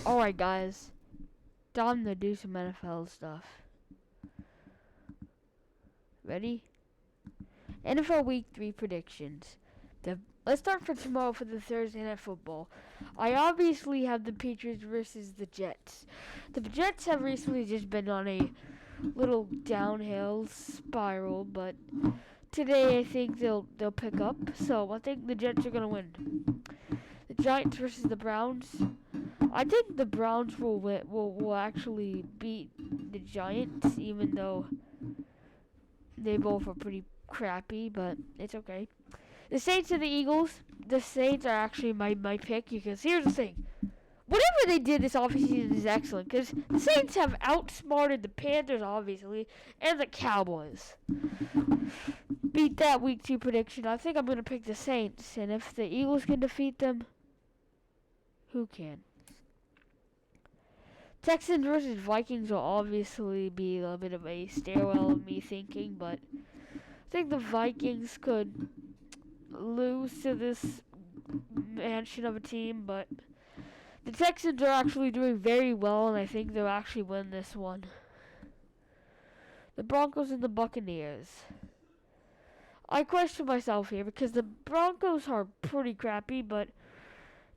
Alright, guys. Time to do some NFL stuff. Ready? NFL Week 3 predictions. Let's start for tomorrow for the Thursday Night Football. I obviously have the Patriots versus the Jets. The Jets have recently just been on a little downhill spiral, but today I think they'll pick up. So I think the Jets are gonna win. The Giants versus the Browns. I think the Browns will actually beat the Giants, even though they both are pretty crappy, but it's okay. The Saints and the Eagles. The Saints are actually my pick because here's the thing. Whatever they did this offseason is excellent because the Saints have outsmarted the Panthers, obviously, and the Cowboys. Beat that week 2 prediction. I think I'm going to pick the Saints, and if the Eagles can defeat them, who can? Texans versus Vikings will obviously be a little bit of a stairwell of me thinking, but I think the Vikings could lose to this mansion of a team, but the Texans are actually doing very well, and I think they'll actually win this one. The Broncos and the Buccaneers. I question myself here because the Broncos are pretty crappy, but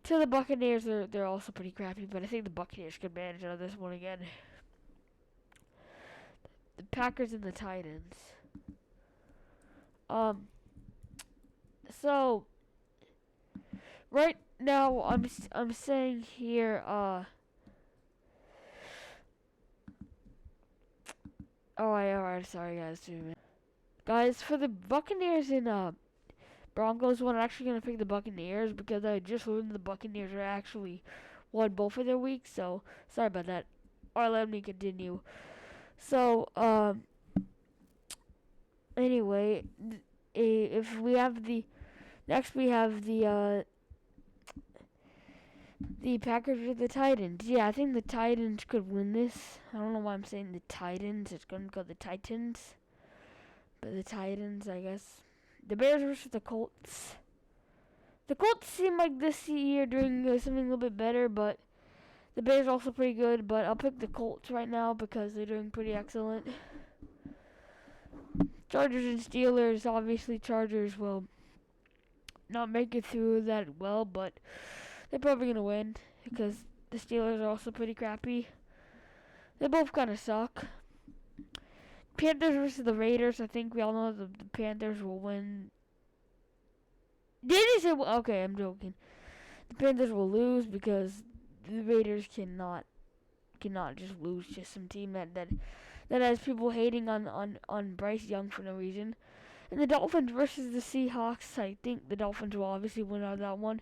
to the Buccaneers, they're also pretty crappy, but I think the Buccaneers could manage on this one again. The Packers and the Titans. So right now I'm saying here, alright, sorry guys, 2 minutes. Guys, for the Buccaneers and Broncos one, I'm actually gonna pick the Buccaneers because I just learned the Buccaneers are actually won both of their weeks, so sorry about that. Alright, let me continue. So, anyway, if we have next we have the Packers or the Titans. Yeah, I think the Titans could win this. I don't know why I'm saying the Titans. It's going to go the Titans. But the Titans, I guess. The Bears versus the Colts. The Colts seem like this year doing something a little bit better, but the Bears are also pretty good. But I'll pick the Colts right now because they're doing pretty excellent. Chargers and Steelers. Obviously, Chargers will not make it through that well, but they're probably going to win because the Steelers are also pretty crappy. They both kind of suck. Panthers versus the Raiders. I think we all know the Panthers will win. Did he say? Okay, I'm joking. The Panthers will lose because the Raiders cannot just lose to some team that has people hating on Bryce Young for no reason. And the Dolphins versus the Seahawks. I think the Dolphins will obviously win out of that one.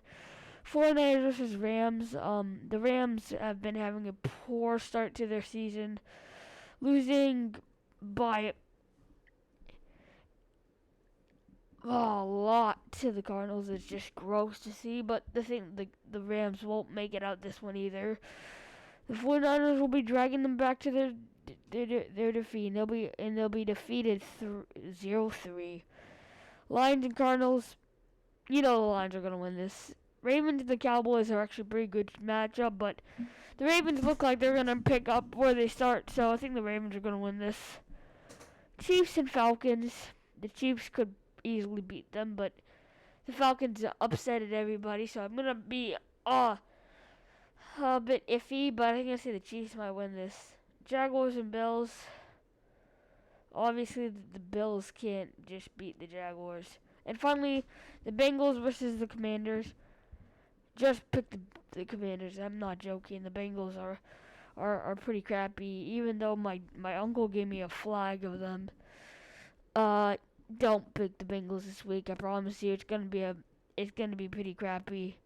49ers versus Rams. The Rams have been having a poor start to their season, losing by a lot to the Cardinals. Is just gross to see, but the Rams won't make it out this one either. The 49ers will be dragging them back to their defeat, and they'll be defeated 0-3. Lions and Cardinals. You know the Lions are gonna win this. Ravens and the Cowboys are actually a pretty good matchup, but the Ravens look like they're gonna pick up where they start, so I think the Ravens are gonna win this. Chiefs and Falcons. The Chiefs could easily beat them, but the Falcons upsetted everybody, so I'm gonna be a bit iffy, but I'm gonna say the Chiefs might win this. Jaguars and Bills. Obviously, the Bills can't just beat the Jaguars. And finally, the Bengals versus the Commanders. Just pick the Commanders. I'm not joking. The Bengals are pretty crappy. Even though my uncle gave me a flag of them. Don't pick the Bengals this week. I promise you, it's gonna be pretty crappy.